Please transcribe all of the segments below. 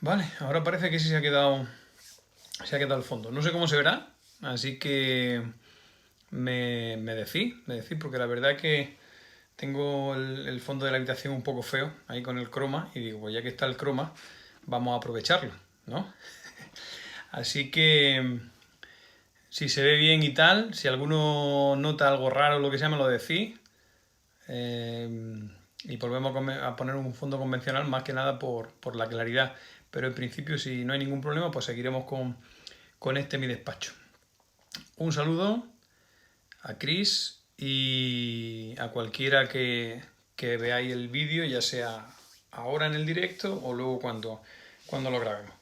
Vale, ahora parece que sí se ha quedado el fondo. No sé cómo se verá, así que me decís, porque la verdad es que tengo el fondo de la habitación un poco feo, ahí con el croma, y digo, pues ya que está el croma, vamos a aprovecharlo, ¿no? Así que si se ve bien y tal, si alguno nota algo raro o lo que sea, me lo decís. Y volvemos a poner un fondo convencional más que nada por la claridad. Pero en principio, si no hay ningún problema, pues seguiremos con mi despacho. Un saludo a Chris y a cualquiera que veáis el vídeo, ya sea ahora en el directo o luego cuando lo grabemos.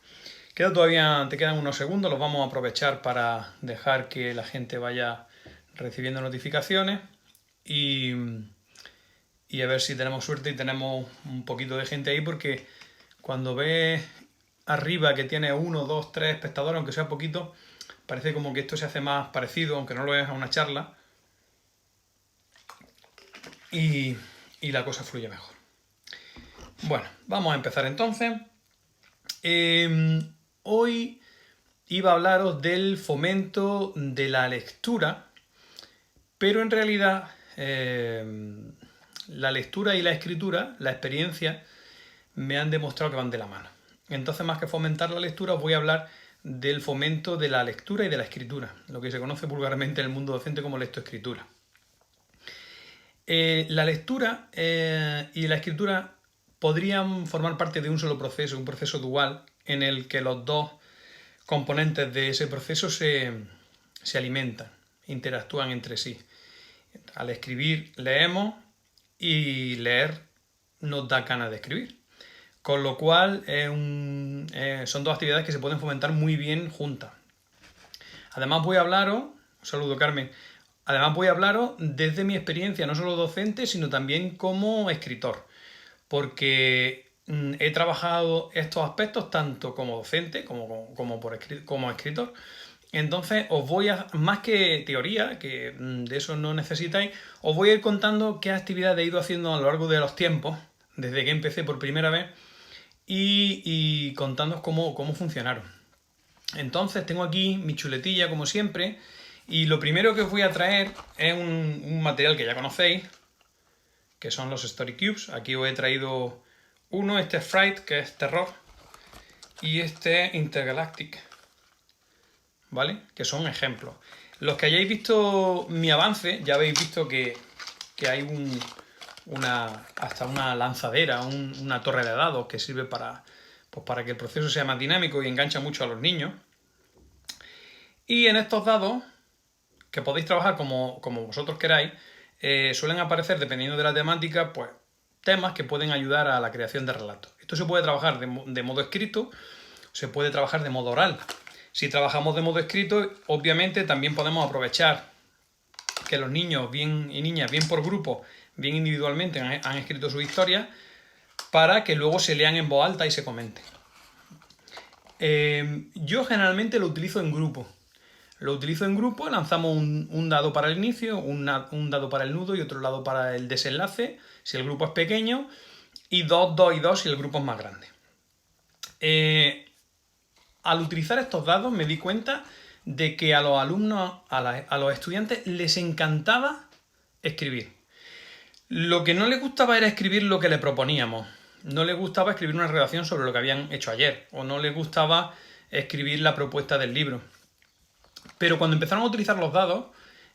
Te quedan unos segundos, los vamos a aprovechar para dejar que la gente vaya recibiendo notificaciones y, y a ver si tenemos suerte y tenemos un poquito de gente ahí, porque cuando ves arriba que tiene uno, dos, tres espectadores, aunque sea poquito, parece como que esto se hace más parecido, aunque no lo es, a una charla, y, y la cosa fluye mejor. Bueno, vamos a empezar entonces. Hoy iba a hablaros del fomento de la lectura, pero en realidad la lectura y la escritura, la experiencia, me han demostrado que van de la mano. Entonces, más que fomentar la lectura, os voy a hablar del fomento de la lectura y de la escritura, lo que se conoce vulgarmente en el mundo docente como lectoescritura. La lectura y la escritura podrían formar parte de un solo proceso, un proceso dual, en el que los dos componentes de ese proceso se alimentan, interactúan entre sí. Al escribir leemos y leer nos da ganas de escribir. Con lo cual son dos actividades que se pueden fomentar muy bien juntas. Además voy a hablaros, saludo Carmen, además voy a hablaros desde mi experiencia, no solo docente, sino también como escritor. Porque he trabajado estos aspectos tanto como docente como escritor. Entonces os voy a, más que teoría, que de eso no necesitáis, os voy a ir contando qué actividades he ido haciendo a lo largo de los tiempos, desde que empecé por primera vez, y contándoos cómo funcionaron. Entonces tengo aquí mi chuletilla como siempre, y lo primero que os voy a traer es un material que ya conocéis, que son los Story Cubes. Aquí os he traído uno, este es Fright, que es terror, y este es Intergalactic, ¿vale? Que son ejemplos. Los que hayáis visto mi avance, ya habéis visto que hay hasta una lanzadera, una torre de dados que sirve para que el proceso sea más dinámico y engancha mucho a los niños. Y en estos dados, que podéis trabajar como vosotros queráis, suelen aparecer, dependiendo de la temática, pues temas que pueden ayudar a la creación de relatos. Esto se puede trabajar de modo escrito, se puede trabajar de modo oral. Si trabajamos de modo escrito, obviamente también podemos aprovechar que los niños bien y niñas, bien por grupo, bien individualmente, han escrito su historia, para que luego se lean en voz alta y se comenten. Yo generalmente lo utilizo en grupo. Lanzamos un dado para el inicio, un dado para el nudo y otro dado para el desenlace, si el grupo es pequeño, y 2, 2 y 2 si el grupo es más grande. Al utilizar estos dados me di cuenta de que a los alumnos, a los estudiantes, les encantaba escribir. Lo que no les gustaba era escribir lo que le proponíamos. No les gustaba escribir una redacción sobre lo que habían hecho ayer, o no les gustaba escribir la propuesta del libro. Pero cuando empezaron a utilizar los dados,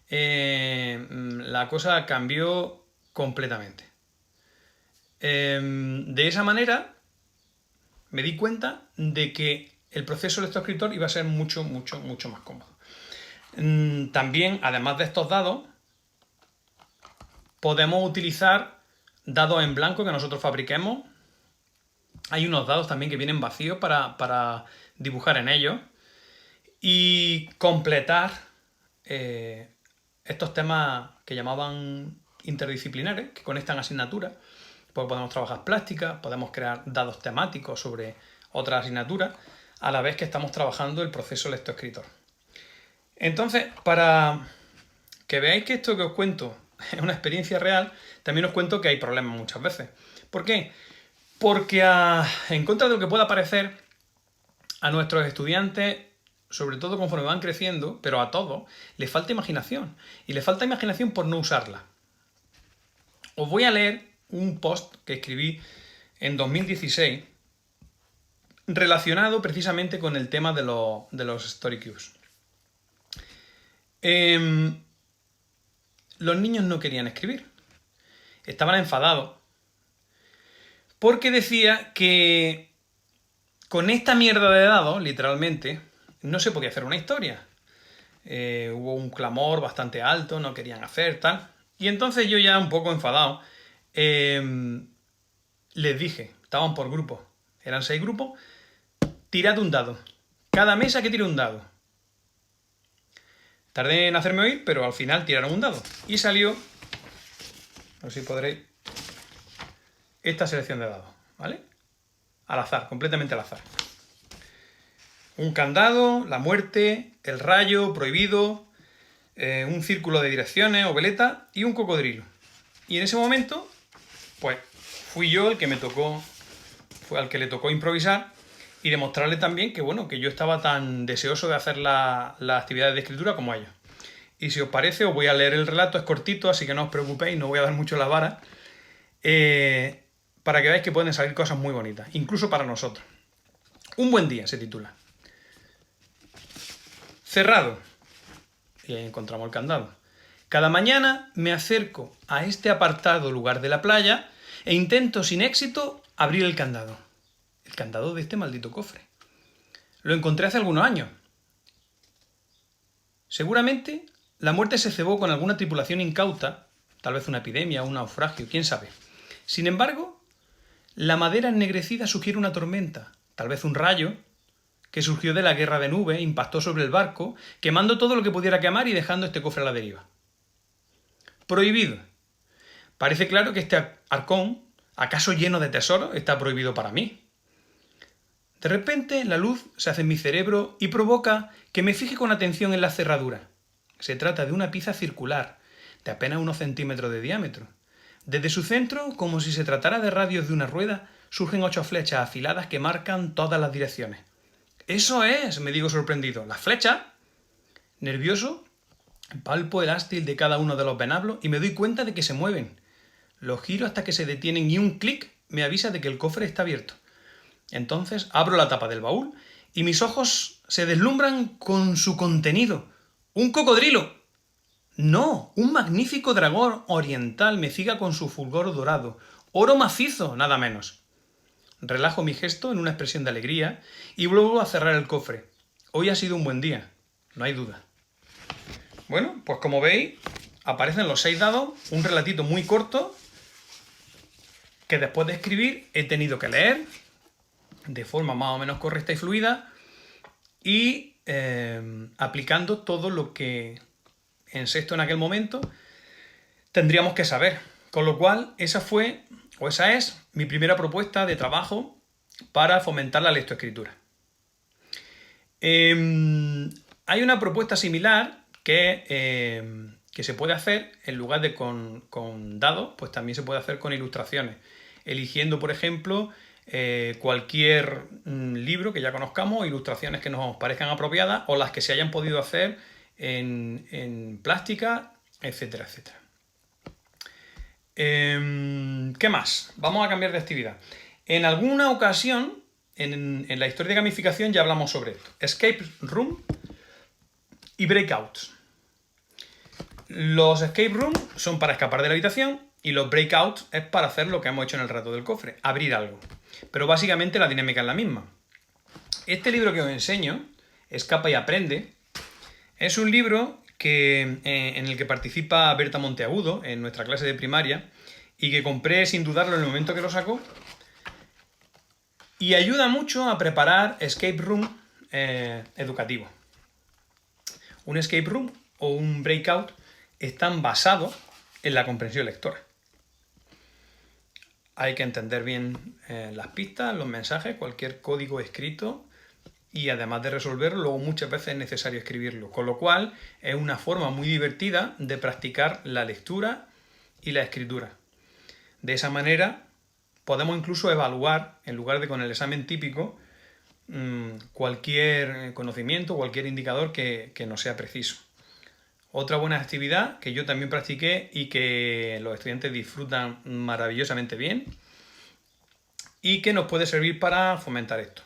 la cosa cambió completamente. De esa manera, me di cuenta de que el proceso lector-escritor iba a ser mucho, mucho, mucho más cómodo. También, además de estos dados, podemos utilizar dados en blanco que nosotros fabriquemos. Hay unos dados también que vienen vacíos para dibujar en ellos y completar estos temas que llamaban interdisciplinares, que conectan asignaturas. Pues podemos trabajar plásticas, podemos crear dados temáticos sobre otras asignaturas, a la vez que estamos trabajando el proceso lector-escritor. Entonces, para que veáis que esto que os cuento es una experiencia real, también os cuento que hay problemas muchas veces. ¿Por qué? Porque en contra de lo que pueda parecer, a nuestros estudiantes, sobre todo conforme van creciendo, pero a todos, les falta imaginación. Y les falta imaginación por no usarla. Os voy a leer un post que escribí en 2016 relacionado precisamente con el tema de los Story Cubes. Los niños no querían escribir. Estaban enfadados porque decía que con esta mierda de dados, literalmente, no se podía hacer una historia. Hubo un clamor bastante alto, no querían hacer tal. Y entonces yo ya un poco enfadado, les dije, estaban por grupos, eran 6 grupos, tirad un dado. Cada mesa que tire un dado. Tardé en hacerme oír, pero al final tiraron un dado. Y salió, no sé si podréis, esta selección de dados, ¿vale? Al azar, completamente al azar. Un candado, la muerte, el rayo, prohibido, un círculo de direcciones o veleta y un cocodrilo. Y en ese momento, pues, fui yo el que me tocó, fue al que le tocó improvisar y demostrarle también que, bueno, que yo estaba tan deseoso de hacer las actividades de escritura como ellos. Y si os parece, os voy a leer el relato, es cortito, así que no os preocupéis, no voy a dar mucho la vara, para que veáis que pueden salir cosas muy bonitas, incluso para nosotros. Un buen día se titula. Cerrado. Y ahí encontramos el candado. Cada mañana me acerco a este apartado lugar de la playa e intento sin éxito abrir el candado. El candado de este maldito cofre. Lo encontré hace algunos años. Seguramente la muerte se cebó con alguna tripulación incauta, tal vez una epidemia o un naufragio, quién sabe. Sin embargo, la madera ennegrecida sugiere una tormenta, tal vez un rayo, que surgió de la guerra de nubes, impactó sobre el barco, quemando todo lo que pudiera quemar y dejando este cofre a la deriva. Prohibido. Parece claro que este arcón, acaso lleno de tesoros, está prohibido para mí. De repente, la luz se hace en mi cerebro y provoca que me fije con atención en la cerradura. Se trata de una pieza circular, de apenas unos centímetros de diámetro. Desde su centro, como si se tratara de radios de una rueda, surgen 8 flechas afiladas que marcan todas las direcciones. ¡Eso es!, me digo sorprendido. ¿Las flechas? Nervioso, palpo el ástil de cada uno de los venablos y me doy cuenta de que se mueven. Los giro hasta que se detienen y un clic me avisa de que el cofre está abierto. Entonces abro la tapa del baúl y mis ojos se deslumbran con su contenido. ¡Un cocodrilo! No, un magnífico dragón oriental me ciga con su fulgor dorado. Oro macizo, nada menos. Relajo mi gesto en una expresión de alegría y vuelvo a cerrar el cofre. Hoy ha sido un buen día, no hay duda. Bueno, pues como veis, aparecen los 6 dados, un relatito muy corto que después de escribir he tenido que leer de forma más o menos correcta y fluida y aplicando todo lo que en sexto en aquel momento tendríamos que saber. Con lo cual, esa es mi primera propuesta de trabajo para fomentar la lectoescritura. Hay una propuesta similar que se puede hacer, en lugar de con dados, pues también se puede hacer con ilustraciones. Eligiendo, por ejemplo, cualquier libro que ya conozcamos, ilustraciones que nos parezcan apropiadas o las que se hayan podido hacer en plástica, etcétera, etcétera. ¿Qué más? Vamos a cambiar de actividad. En alguna ocasión, en la historia de gamificación ya hablamos sobre esto. Escape room y breakouts. Los escape room son para escapar de la habitación y los breakouts es para hacer lo que hemos hecho en el rato del cofre, abrir algo. Pero básicamente la dinámica es la misma. Este libro que os enseño, Escapa y aprende, es un libro en el que participa Berta Monteagudo en nuestra clase de primaria y que compré sin dudarlo en el momento que lo sacó y ayuda mucho a preparar escape room educativo. Un escape room o un breakout están basados en la comprensión lectora. Hay que entender bien las pistas, los mensajes, cualquier código escrito y además de resolverlo, luego muchas veces es necesario escribirlo. Con lo cual es una forma muy divertida de practicar la lectura y la escritura. De esa manera podemos incluso evaluar, en lugar de con el examen típico, cualquier conocimiento, cualquier indicador que nos sea preciso. Otra buena actividad que yo también practiqué y que los estudiantes disfrutan maravillosamente bien y que nos puede servir para fomentar esto.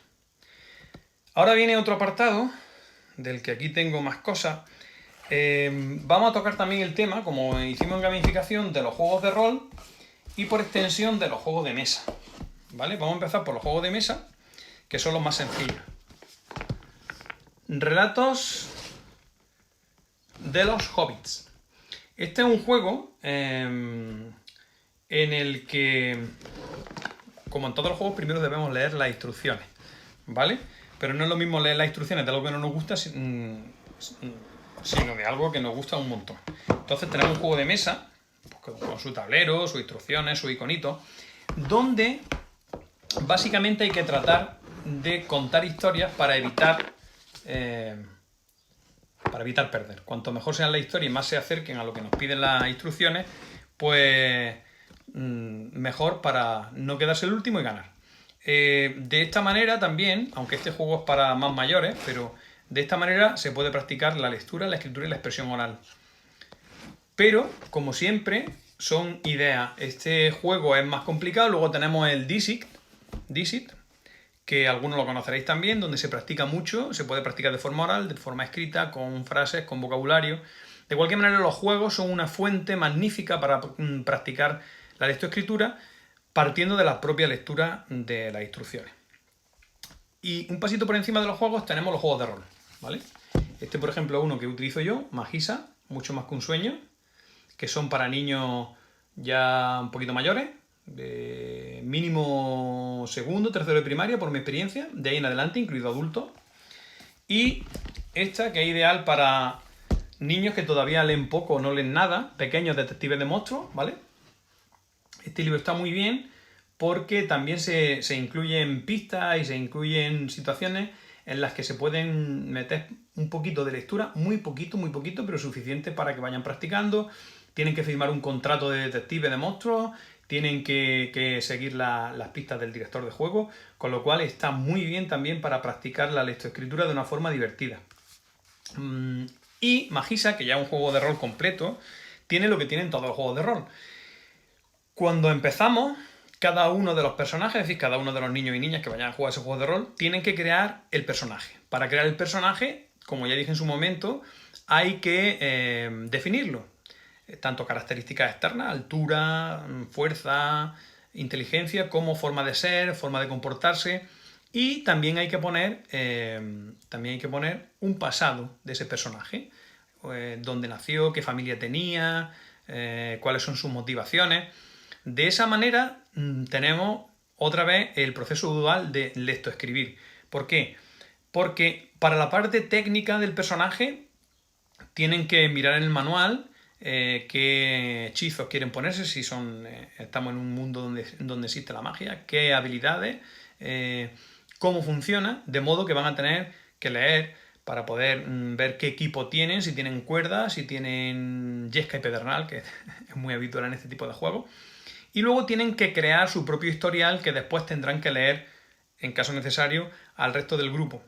Ahora viene otro apartado, del que aquí tengo más cosas. Vamos a tocar también el tema, como hicimos en gamificación, de los juegos de rol y por extensión de los juegos de mesa. ¿Vale? Vamos a empezar por los juegos de mesa, que son los más sencillos. Relatos de los hobbits. Este es un juego en el que, como en todos los juegos, primero debemos leer las instrucciones, ¿vale? Pero no es lo mismo leer las instrucciones de algo que no nos gusta, sino de algo que nos gusta un montón. Entonces tenemos un juego de mesa, pues, con su tablero, sus instrucciones, su iconito, donde básicamente hay que tratar de contar historias para evitar perder. Cuanto mejor sean las historias y más se acerquen a lo que nos piden las instrucciones, pues mejor para no quedarse el último y ganar. De esta manera también, aunque este juego es para más mayores, pero de esta manera se puede practicar la lectura, la escritura y la expresión oral. Pero, como siempre, son ideas. Este juego es más complicado. Luego tenemos el Dixit, que algunos lo conoceréis también, donde se practica mucho, se puede practicar de forma oral, de forma escrita, con frases, con vocabulario. De cualquier manera, los juegos son una fuente magnífica para practicar la lectoescritura, partiendo de la propia lectura de las instrucciones. Y un pasito por encima de los juegos tenemos los juegos de rol, ¿vale? Este, por ejemplo, es uno que utilizo yo, Magisa, mucho más que un sueño, que son para niños ya un poquito mayores, de mínimo segundo, tercero de primaria, por mi experiencia, de ahí en adelante, incluido adultos. Y esta, que es ideal para niños que todavía leen poco o no leen nada, pequeños detectives de monstruos, ¿vale? Este libro está muy bien porque también se incluyen pistas y se incluyen situaciones en las que se pueden meter un poquito de lectura, muy poquito, pero suficiente para que vayan practicando. Tienen que firmar un contrato de detective de monstruos, tienen que seguir las pistas del director de juego, con lo cual está muy bien también para practicar la lectoescritura de una forma divertida. Y Magisa, que ya es un juego de rol completo, tiene lo que tienen todos los juegos de rol. Cuando empezamos, cada uno de los personajes, es decir, cada uno de los niños y niñas que vayan a jugar ese juego de rol, tienen que crear el personaje. Para crear el personaje, como ya dije en su momento, hay que definirlo. Tanto características externas, altura, fuerza, inteligencia, como forma de ser, forma de comportarse. Y también hay que poner un pasado de ese personaje. Dónde nació, qué familia tenía, cuáles son sus motivaciones. De esa manera tenemos otra vez el proceso dual de lectoescribir. ¿Por qué? Porque para la parte técnica del personaje tienen que mirar en el manual qué hechizos quieren ponerse, si estamos en un mundo donde existe la magia, qué habilidades, cómo funciona, de modo que van a tener que leer para poder ver qué equipo tienen, si tienen cuerdas, si tienen yesca y pedernal, que es muy habitual en este tipo de juegos. Y luego tienen que crear su propio historial que después tendrán que leer, en caso necesario, al resto del grupo.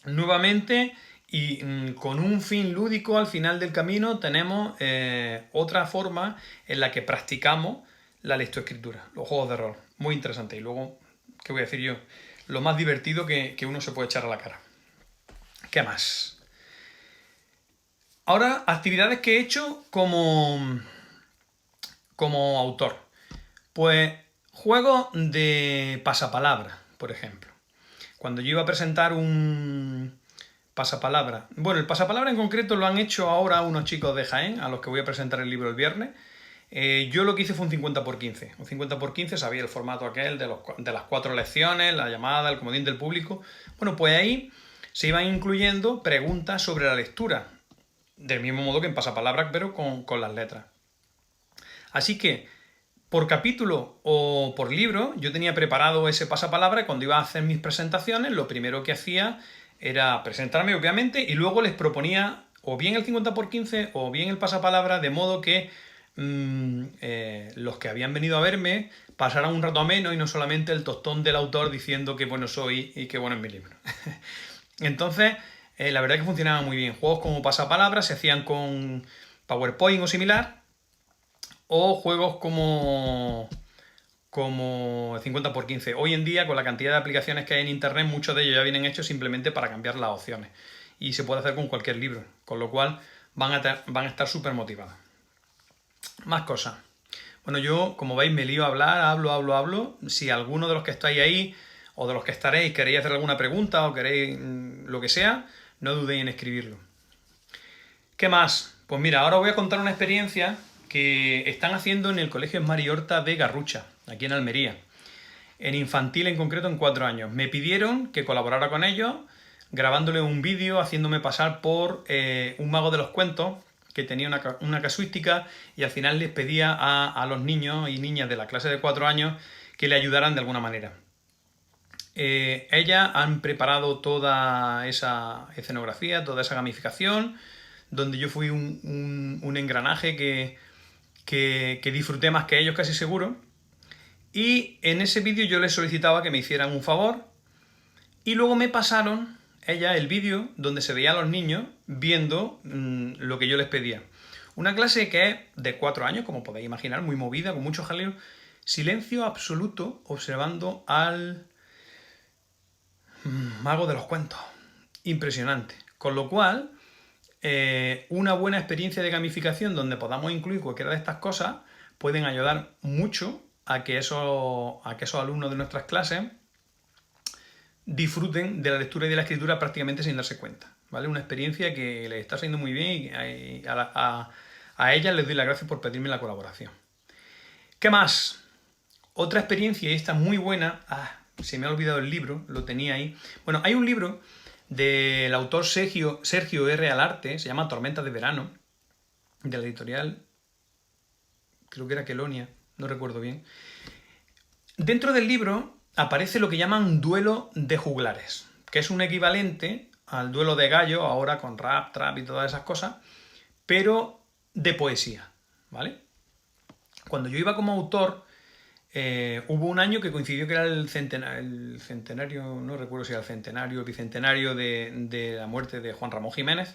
Nuevamente, y con un fin lúdico al final del camino, tenemos otra forma en la que practicamos la lectoescritura, los juegos de rol. Muy interesante. Y luego, ¿qué voy a decir yo? Lo más divertido que uno se puede echar a la cara. ¿Qué más? Ahora, actividades que he hecho como autor. Pues juegos de pasapalabra, por ejemplo. Cuando yo iba a presentar un pasapalabra... Bueno, el pasapalabra en concreto lo han hecho ahora unos chicos de Jaén, a los que voy a presentar el libro el viernes. Yo lo que hice fue un 50×15. Un 50×15, sabía el formato aquel de las 4 lecciones, la llamada, el comodín del público. Bueno, pues ahí se iban incluyendo preguntas sobre la lectura, del mismo modo que en pasapalabra, pero con las letras. Así que, por capítulo o por libro, yo tenía preparado ese pasapalabra y cuando iba a hacer mis presentaciones, lo primero que hacía era presentarme, obviamente, y luego les proponía o bien el 50×15 o bien el pasapalabra, de modo que los que habían venido a verme pasaran un rato ameno y no solamente el tostón del autor diciendo qué bueno soy y qué bueno es mi libro. Entonces, la verdad es que funcionaba muy bien. Juegos como Pasapalabra se hacían con PowerPoint o similar, o juegos como 50×15. Hoy en día, con la cantidad de aplicaciones que hay en internet, muchos de ellos ya vienen hechos simplemente para cambiar las opciones. Y se puede hacer con cualquier libro, con lo cual van a estar súper motivados. Más cosas. Bueno, yo, como veis, me lío a hablar, hablo. Si alguno de los que estáis ahí o de los que estaréis queréis hacer alguna pregunta o queréis lo que sea, no dudéis en escribirlo. ¿Qué más? Pues mira, ahora voy a contar una experiencia que están haciendo en el Colegio Esmar y Horta de Garrucha, aquí en Almería. En infantil en concreto, en 4 años. Me pidieron que colaborara con ellos, grabándole un vídeo, haciéndome pasar por un mago de los cuentos que tenía una casuística, y al final les pedía a los niños y niñas de la clase de 4 años que le ayudaran de alguna manera. Ellas han preparado toda esa escenografía, toda esa gamificación, donde yo fui un engranaje que disfruté más que ellos, casi seguro. Y en ese vídeo yo les solicitaba que me hicieran un favor, y luego me pasaron ella el vídeo donde se veía a los niños viendo lo que yo les pedía. Una clase que es de 4 años, como podéis imaginar, muy movida, con mucho jaleo, silencio absoluto, observando al mago de los cuentos. Impresionante. Con lo cual, una buena experiencia de gamificación donde podamos incluir cualquiera de estas cosas pueden ayudar mucho a que esos alumnos de nuestras clases disfruten de la lectura y de la escritura prácticamente sin darse cuenta, ¿vale? Una experiencia que les está saliendo muy bien, y a ellas les doy las gracias por pedirme la colaboración. ¿Qué más? Otra experiencia, y esta es muy buena. Se me ha olvidado el libro, lo tenía ahí. Bueno, hay un libro del autor Sergio R. Alarte, se llama Tormentas de verano, de la editorial, creo que era Quelonia, no recuerdo bien. Dentro del libro aparece lo que llaman duelo de juglares, que es un equivalente al duelo de gallo, ahora con rap, trap y todas esas cosas, pero de poesía, ¿vale? Cuando yo iba como autor, hubo un año que coincidió que era el centenario, no recuerdo si era el centenario, el bicentenario de la muerte de Juan Ramón Jiménez,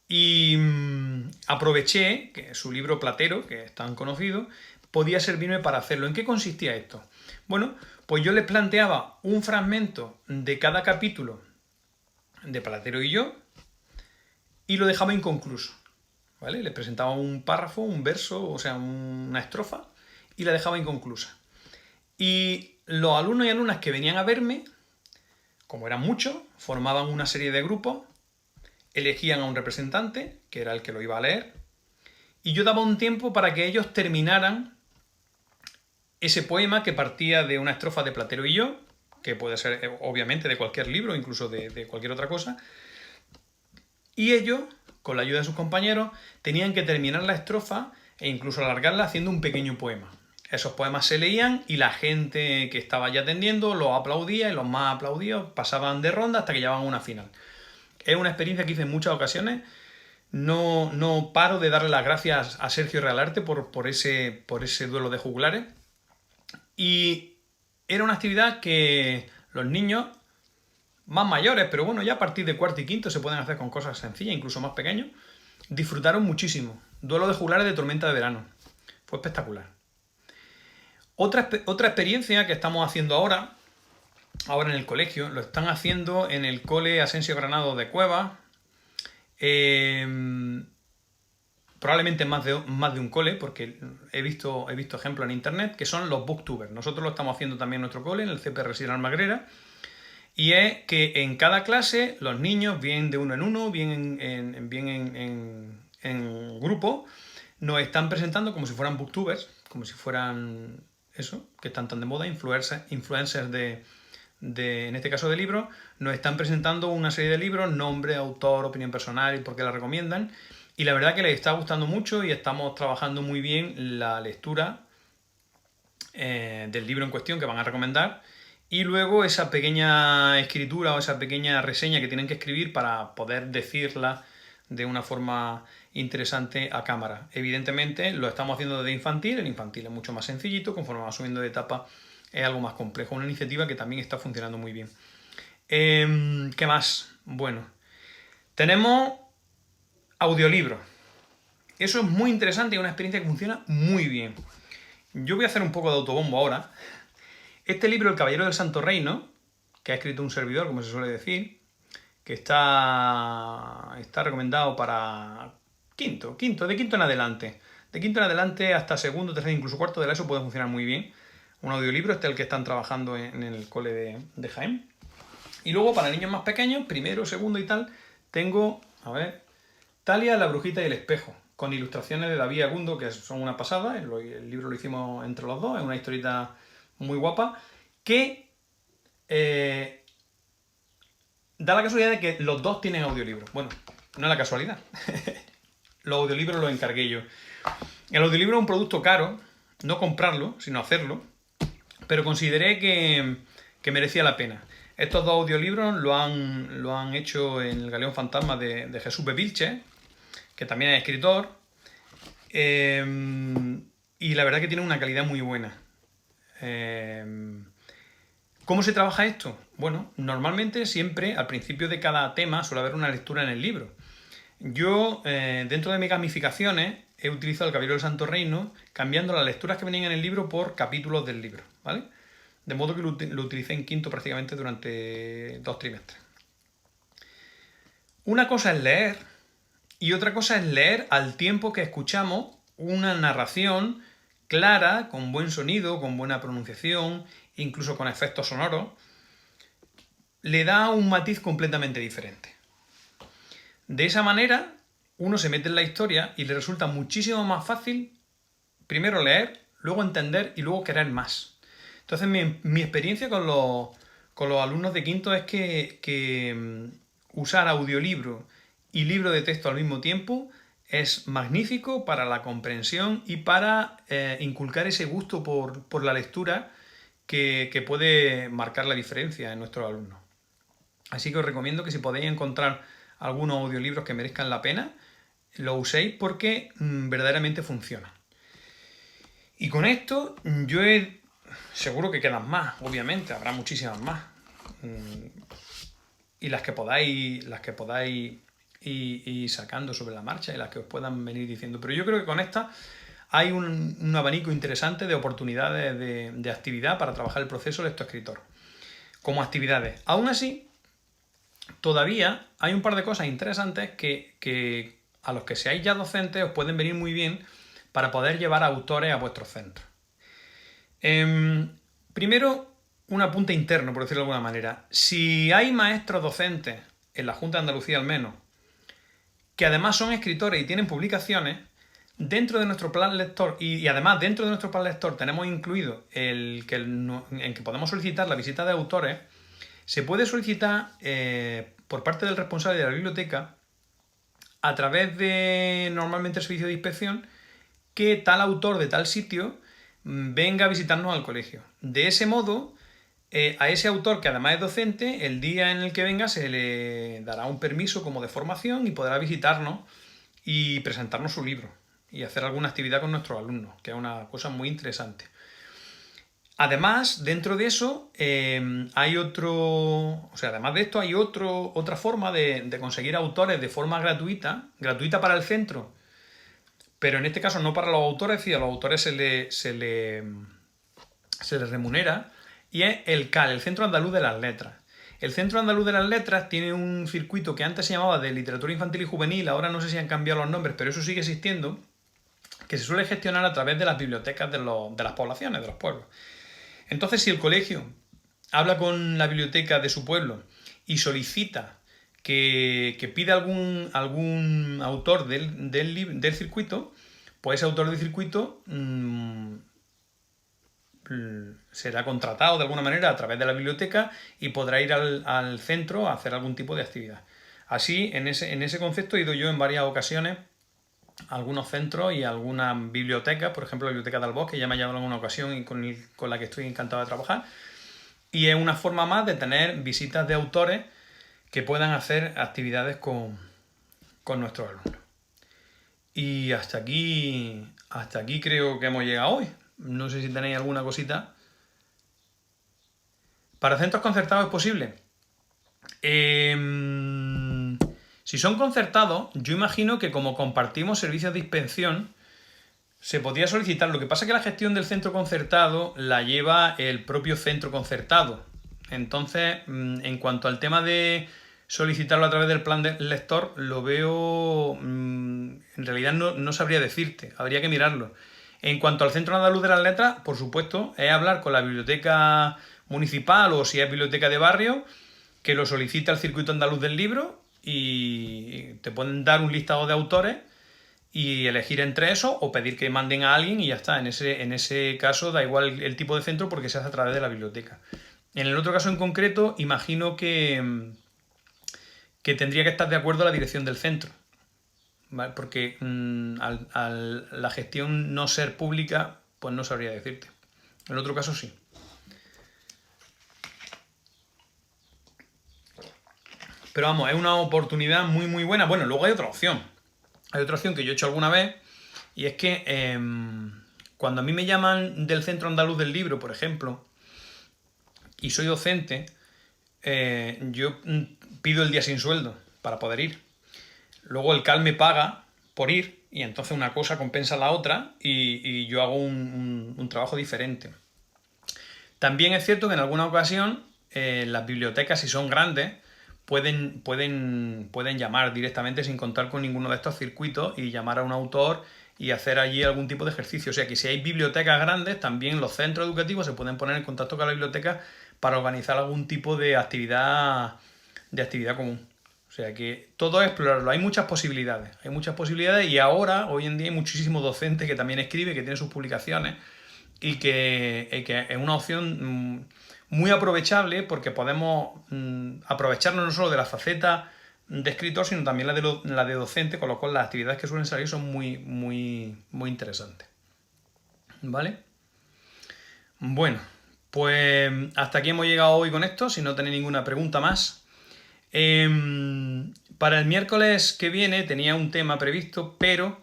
y aproveché que su libro Platero, que es tan conocido, podía servirme para hacerlo. ¿En qué consistía esto? Bueno, pues yo les planteaba un fragmento de cada capítulo de Platero y yo, y lo dejaba inconcluso, ¿vale? Les presentaba un párrafo, un verso, o sea, una estrofa, y la dejaba inconclusa. Y los alumnos y alumnas que venían a verme, como eran muchos, formaban una serie de grupos, elegían a un representante, que era el que lo iba a leer, y yo daba un tiempo para que ellos terminaran ese poema que partía de una estrofa de Platero y yo, que puede ser obviamente de cualquier libro, incluso de cualquier otra cosa, y ellos, con la ayuda de sus compañeros, tenían que terminar la estrofa e incluso alargarla haciendo un pequeño poema. Esos poemas se leían y la gente que estaba ya atendiendo los aplaudía, y los más aplaudidos pasaban de ronda hasta que llegaban a una final. Es una experiencia que hice en muchas ocasiones. No paro de darle las gracias a Sergio Realarte por ese duelo de juglares. Y era una actividad que los niños más mayores, pero bueno, ya a partir de cuarto y quinto se pueden hacer con cosas sencillas, incluso más pequeños, disfrutaron muchísimo. Duelo de juglares de Tormenta de verano. Fue espectacular. Otra experiencia que estamos haciendo ahora en el colegio, lo están haciendo en el cole Asensio Granado de Cuevas, probablemente más de un cole, porque he visto ejemplos en internet, que son los booktubers. Nosotros lo estamos haciendo también en nuestro cole, en el CPR Sierra Almagrera, y es que en cada clase los niños, bien de uno en uno, bien en grupo, nos están presentando como si fueran booktubers, como si fueran eso, que están tan de moda, influencers en este caso de libros, nos están presentando una serie de libros, nombre, autor, opinión personal y por qué la recomiendan. Y la verdad que les está gustando mucho y estamos trabajando muy bien la lectura del libro en cuestión que van a recomendar, y luego esa pequeña escritura o esa pequeña reseña que tienen que escribir para poder decirla de una forma interesante a cámara. Evidentemente lo estamos haciendo desde infantil, el infantil es mucho más sencillito, conforme va subiendo de etapa es algo más complejo, una iniciativa que también está funcionando muy bien. ¿Qué más? Bueno, tenemos audiolibros. Eso es muy interesante y una experiencia que funciona muy bien. Yo voy a hacer un poco de autobombo ahora. Este libro, El Caballero del Santo Reino, que ha escrito un servidor, como se suele decir, que está recomendado para de quinto en adelante. De quinto en adelante hasta segundo, tercer, incluso cuarto de la ESO puede funcionar muy bien. Un audiolibro, este es el que están trabajando en el cole de Jaén. Y luego para niños más pequeños, primero, segundo y tal, tengo, a ver, Talia, la brujita y el espejo, con ilustraciones de David Agundo, que son una pasada. El libro lo hicimos entre los dos, es una historieta muy guapa, que da la casualidad de que los dos tienen audiolibros. Bueno, no es la casualidad. Los audiolibros los encargué yo. El audiolibro es un producto caro, no comprarlo, sino hacerlo, pero consideré que merecía la pena. Estos dos audiolibros lo han hecho en el Galeón Fantasma de Jesús Bevilche, que también es escritor, y la verdad que tiene una calidad muy buena. ¿Cómo se trabaja esto? Bueno, normalmente siempre al principio de cada tema suele haber una lectura en el libro. Yo, dentro de mis gamificaciones, he utilizado el Caballero del Santo Reino, cambiando las lecturas que venían en el libro por capítulos del libro, ¿vale? De modo que lo utilicé en quinto prácticamente durante 2 trimestres. Una cosa es leer y otra cosa es leer al tiempo que escuchamos una narración clara, con buen sonido, con buena pronunciación, incluso con efectos sonoros. Le da un matiz completamente diferente. De esa manera, uno se mete en la historia y le resulta muchísimo más fácil primero leer, luego entender y luego querer más. Entonces mi experiencia con los alumnos de quinto es que usar audiolibro y libro de texto al mismo tiempo es magnífico para la comprensión y para inculcar ese gusto por la lectura que puede marcar la diferencia en nuestros alumnos. Así que os recomiendo que si podéis encontrar algunos audiolibros que merezcan la pena, lo uséis porque verdaderamente funciona. Y con esto seguro que quedan más, obviamente, habrá muchísimas más. Y las que podáis ir sacando sobre la marcha y las que os puedan venir diciendo. Pero yo creo que con esta hay un abanico interesante de oportunidades de actividad para trabajar el proceso lectoescritor. Como actividades. Aún así, todavía hay un par de cosas interesantes que a los que seáis ya docentes os pueden venir muy bien para poder llevar a autores a vuestros centros. Primero, un apunte interno, por decirlo de alguna manera. Si hay maestros docentes, en la Junta de Andalucía al menos, que además son escritores y tienen publicaciones, dentro de nuestro plan lector, y además dentro de nuestro plan lector tenemos incluido en que podemos solicitar la visita de autores, se puede solicitar por parte del responsable de la biblioteca, a través de normalmente el servicio de inspección, que tal autor de tal sitio venga a visitarnos al colegio. De ese modo, a ese autor, que además es docente, el día en el que venga se le dará un permiso como de formación y podrá visitarnos y presentarnos su libro y hacer alguna actividad con nuestros alumnos, que es una cosa muy interesante. Además, dentro de eso, además de esto, hay otra forma de conseguir autores de forma gratuita para el centro, pero en este caso no para los autores, es decir, a los autores se les remunera, y es el CAL, el Centro Andaluz de las Letras. El Centro Andaluz de las Letras tiene un circuito que antes se llamaba de literatura infantil y juvenil, ahora no sé si han cambiado los nombres, pero eso sigue existiendo, que se suele gestionar a través de las bibliotecas de las poblaciones, de los pueblos. Entonces, si el colegio habla con la biblioteca de su pueblo y solicita que pida algún autor del circuito, pues ese autor del circuito será contratado de alguna manera a través de la biblioteca y podrá ir al centro a hacer algún tipo de actividad. Así, en ese concepto he ido yo en varias ocasiones a algunos centros y a algunas bibliotecas, por ejemplo la Biblioteca del Bosque, ya me ha llamado en alguna ocasión y con la que estoy encantado de trabajar. Y es una forma más de tener visitas de autores que puedan hacer actividades con con nuestros alumnos. Y hasta aquí creo que hemos llegado hoy. No sé si tenéis alguna cosita. ¿Para centros concertados es posible? Si son concertados, yo imagino que como compartimos servicios de inspección, se podría solicitar. Lo que pasa es que la gestión del centro concertado la lleva el propio centro concertado. Entonces, en cuanto al tema de solicitarlo a través del plan de lector, lo veo... en realidad no sabría decirte, habría que mirarlo. En cuanto al Centro Andaluz de las Letras, por supuesto, es hablar con la biblioteca municipal o si es biblioteca de barrio, que lo solicita el Circuito Andaluz del Libro y te pueden dar un listado de autores y elegir entre esos o pedir que manden a alguien y ya está. En ese caso da igual el tipo de centro porque se hace a través de la biblioteca. En el otro caso en concreto, imagino que tendría que estar de acuerdo la dirección del centro, ¿vale? Porque al la gestión no ser pública, pues no sabría decirte. En el otro caso sí. Pero vamos, es una oportunidad muy muy buena. Bueno, luego hay otra opción. Hay otra opción que yo he hecho alguna vez y es que cuando a mí me llaman del Centro Andaluz del Libro, por ejemplo, y soy docente, yo pido el día sin sueldo para poder ir. Luego el CAL me paga por ir y entonces una cosa compensa la otra y yo hago un trabajo diferente. También es cierto que en alguna ocasión las bibliotecas, si son grandes, pueden llamar directamente sin contar con ninguno de estos circuitos y llamar a un autor y hacer allí algún tipo de ejercicio. O sea que si hay bibliotecas grandes, también los centros educativos se pueden poner en contacto con la biblioteca para organizar algún tipo de actividad común. O sea que todo es explorarlo. Hay muchas posibilidades y ahora, hoy en día, hay muchísimos docentes que también escriben, que tienen sus publicaciones y que es una opción muy aprovechable porque podemos aprovecharnos no solo de la faceta de escritor, sino también la de docente, con lo cual las actividades que suelen salir son muy, muy, muy interesantes. ¿Vale? Bueno, pues hasta aquí hemos llegado hoy con esto, si no tenéis ninguna pregunta más. Para el miércoles que viene tenía un tema previsto, pero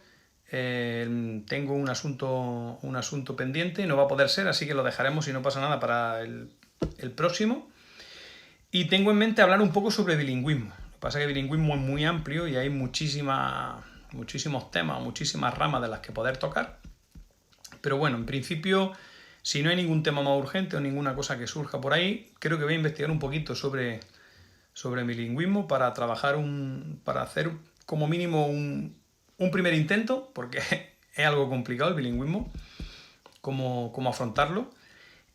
tengo un asunto pendiente, no va a poder ser, así que lo dejaremos si no pasa nada para el próximo. Y tengo en mente hablar un poco sobre bilingüismo. Lo que pasa es que el bilingüismo es muy amplio y hay muchísimos temas, muchísimas ramas de las que poder tocar. Pero bueno, en principio, si no hay ningún tema más urgente o ninguna cosa que surja por ahí, creo que voy a investigar un poquito sobre bilingüismo para trabajar para hacer como mínimo un primer intento, porque es algo complicado el bilingüismo, cómo afrontarlo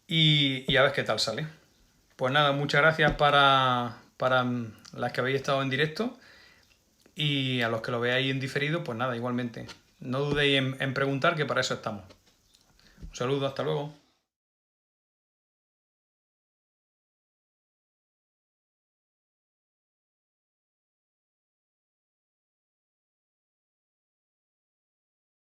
y a ver qué tal sale. Pues nada, muchas gracias para las que habéis estado en directo y a los que lo veáis en diferido, pues nada, igualmente. No dudéis en preguntar, que para eso estamos. Un saludo, hasta luego.